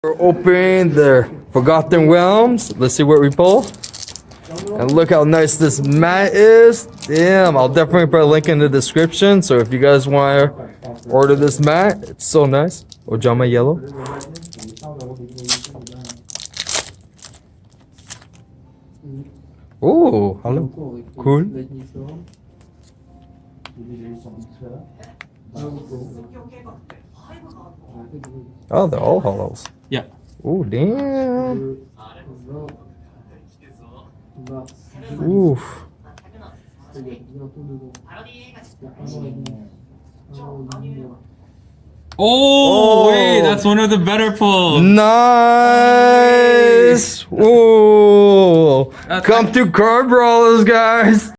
We're opening the Forgotten Realms. Let's see what we pull. And look how nice this mat is. Damn, I'll definitely put a link in the description. So if you guys want to order this mat, it's so nice. Ojama yellow. Oh, hello. Cool. Oh, they're all hollows. Yeah. Oh, damn. Oof. Oh, wait, that's one of the better pulls. Nice. Ooh. Come to Cardbrawlers, guys.